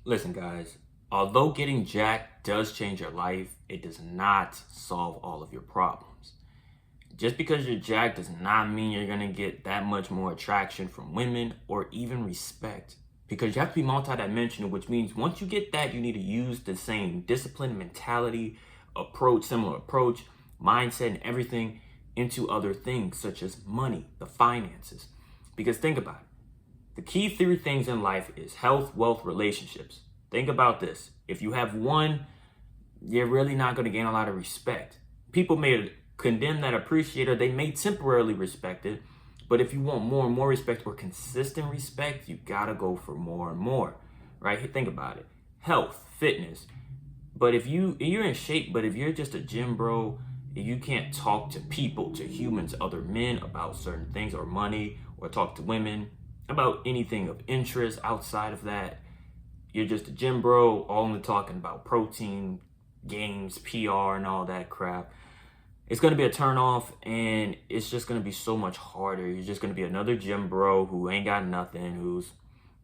Listen, guys, although getting jacked does change your life, it does not solve all of your problems. Just because you're jacked does not mean you're going to get that much more attraction from women or even respect. Because you have to be multidimensional, which means once you get that, you need to use the same discipline, mentality, approach, similar approach, mindset, and everything into other things such as money, the finances. Because think about it. The key three things in life is health, wealth, relationships. Think about this. If you have one, you're really not going to gain a lot of respect. People may condemn that appreciator, they may temporarily respect it, but if you want more and more respect or consistent respect, you got to go for more and more, right? Think about it. Health, fitness. But if you're in shape, but if you're just a gym bro, you can't talk to people, to humans, other men about certain things or money, or talk to women about anything of interest outside of that. You're just a gym bro, only talking about protein, games, PR, and all that crap. It's going to be a turn off, and it's just going to be so much harder. You're just going to be another gym bro who ain't got nothing, who's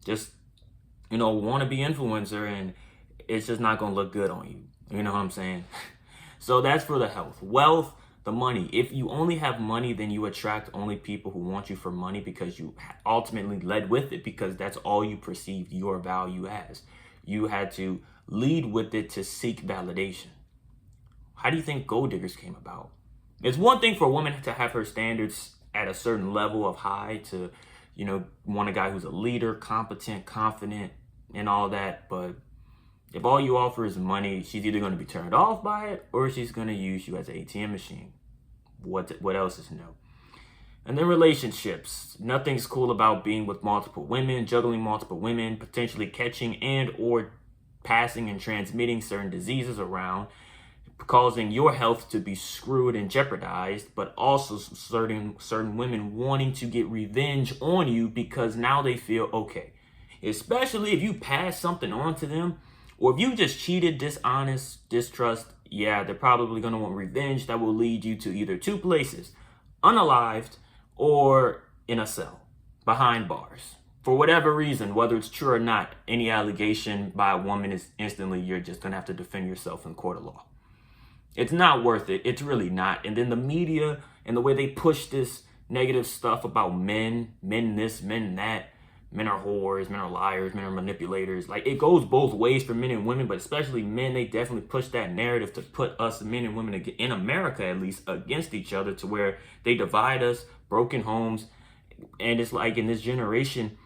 just, wannabe influencer, and it's just not going to look good on you. You know what I'm saying? So that's for the health. Wealth, the money. If you only have money, then you attract only people who want you for money because you ultimately led with it, because that's all you perceived your value as. You had to lead with it to seek validation. How do you think gold diggers came about? It's one thing for a woman to have her standards at a certain level of high to, want a guy who's a leader, competent, confident, and all that. But if all you offer is money, she's either going to be turned off by it or she's going to use you as an ATM machine. What else is new? And then relationships. Nothing's cool about being with multiple women, juggling multiple women, potentially catching and or passing and transmitting certain diseases around, causing your health to be screwed and jeopardized, but also certain women wanting to get revenge on you because now they feel okay. Especially if you pass something on to them, or if you just cheated, dishonest, distrust, yeah, they're probably going to want revenge that will lead you to either two places: unalived or in a cell, behind bars. For whatever reason, whether it's true or not, any allegation by a woman is instantly, you're just going to have to defend yourself in court of law. It's not worth it. It's really not. And then the media and the way they push this negative stuff about men this, men that, men are whores, men are liars, men are manipulators. Like, it goes both ways for men and women, but especially men, they definitely push that narrative to put us men and women, in America at least, against each other, to where they divide us, broken homes. And it's like in this generation,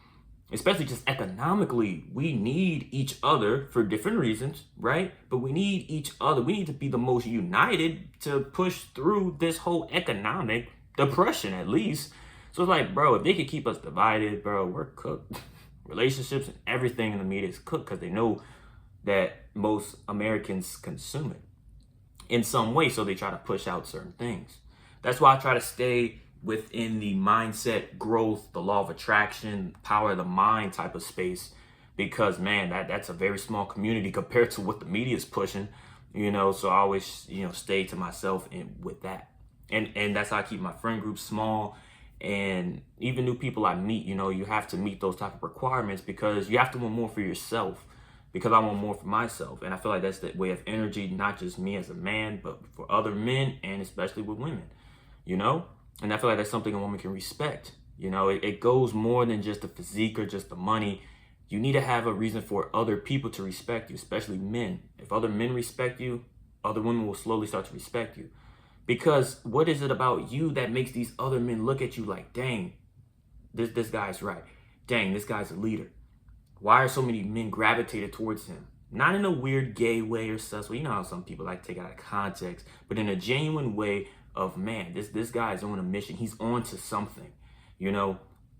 especially just economically, we need each other for different reasons, right? But we need each other. We need to be the most united to push through this whole economic depression, at least. So it's like, bro, if they could keep us divided, bro, we're cooked. Relationships and everything in the media is cooked because they know that most Americans consume it in some way. So they try to push out certain things. That's why I try to stay within the mindset, growth, the law of attraction, power of the mind type of space, because man, that's a very small community compared to what the media is pushing, so I always, stay to myself with that. And that's how I keep my friend group small. And even new people I meet, you have to meet those type of requirements because you have to want more for yourself, because I want more for myself. And I feel like that's the way of energy, not just me as a man, but for other men, and especially with women, and I feel like that's something a woman can respect. It goes more than just the physique or just the money. You need to have a reason for other people to respect you, especially men. If other men respect you, other women will slowly start to respect you. Because what is it about you that makes these other men look at you like, dang, this guy's right. Dang, this guy's a leader. Why are so many men gravitated towards him? Not in a weird gay way or sus. Well, you know how some people like to take it out of context, but in a genuine way of, man, this guy is on a mission. He's on to something.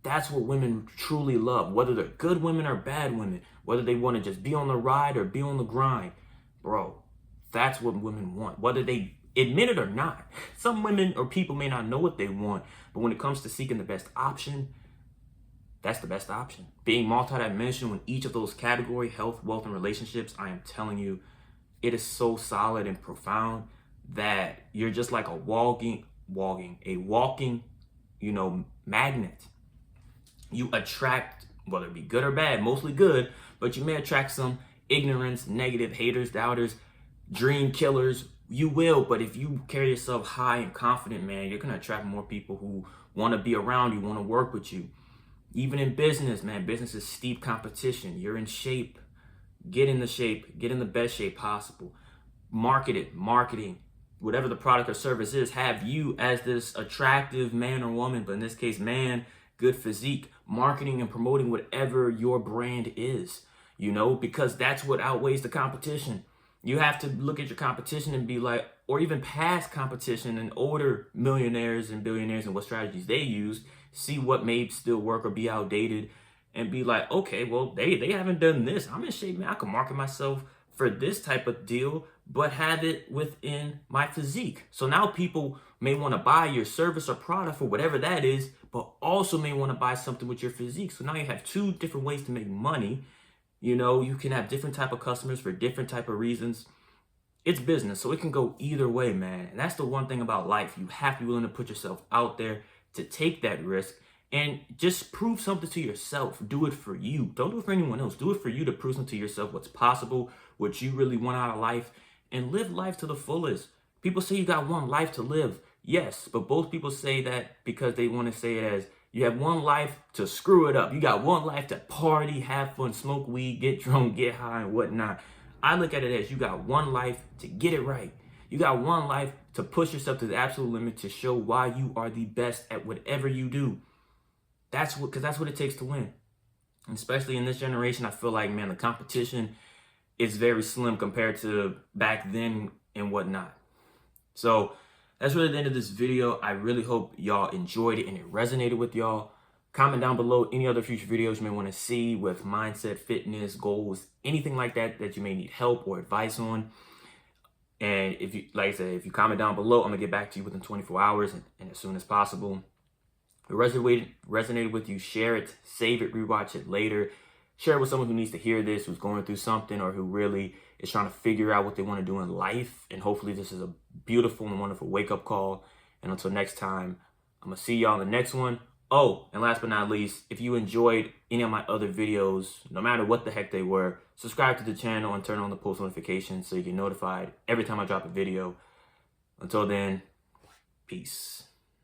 That's what women truly love, whether they're good women or bad women, whether they want to just be on the ride or be on the grind. Bro, that's what women want, whether they admit it or not. Some women or people may not know what they want, but when it comes to seeking the best option, that's the best option. Being multidimensional in each of those categories, health, wealth, and relationships, I am telling you, it is so solid and profound that you're just like a walking, magnet. You attract whether it be good or bad, mostly good, but you may attract some ignorance, negative haters, doubters, dream killers. You will, but if you carry yourself high and confident, man, you're gonna attract more people who want to be around you, want to work with you. Even in business, man, business is steep competition. You're in shape. Get in the shape, get in the best shape possible. Market it, marketing, whatever the product or service is, have you as this attractive man or woman, but in this case, man, good physique, marketing and promoting whatever your brand is, because that's what outweighs the competition. You have to look at your competition and be like, or even past competition and older millionaires and billionaires and what strategies they use, see what may still work or be outdated, and be like, okay, well, they haven't done this. I'm in shape, man. I can market myself for this type of deal, but have it within my physique. So now people may want to buy your service or product for whatever that is, but also may want to buy something with your physique. So now you have two different ways to make money. You can have different type of customers for different type of reasons. It's business, so it can go either way, man. And that's the one thing about life. You have to be willing to put yourself out there to take that risk and just prove something to yourself. Do it for you. Don't do it for anyone else. Do it for you to prove something to yourself what's possible, what you really want out of life, and live life to the fullest. People say you got one life to live. Yes, but both people say that because they want to say it as you have one life to screw it up. You got one life to party, have fun, smoke weed, get drunk, get high, and whatnot. I look at it as you got one life to get it right. You got one life to push yourself to the absolute limit to show why you are the best at whatever you do. Because that's what it takes to win. And especially in this generation, I feel like, man, the competition is very slim compared to back then and whatnot. So that's really the end of this video. I really hope y'all enjoyed it and it resonated with y'all. Comment down below any other future videos you may want to see with mindset, fitness, goals, anything like that you may need help or advice on. And if you, like I said, if you comment down below, I'm gonna get back to you within 24 hours and as soon as possible. If it resonated with you, share it, save it, rewatch it later. Share it with someone who needs to hear this, who's going through something, or who really is trying to figure out what they want to do in life. And hopefully this is a beautiful and wonderful wake-up call. And until next time, I'm going to see y'all in the next one. Oh, and last but not least, if you enjoyed any of my other videos, no matter what the heck they were, subscribe to the channel and turn on the post notifications so you get notified every time I drop a video. Until then, peace.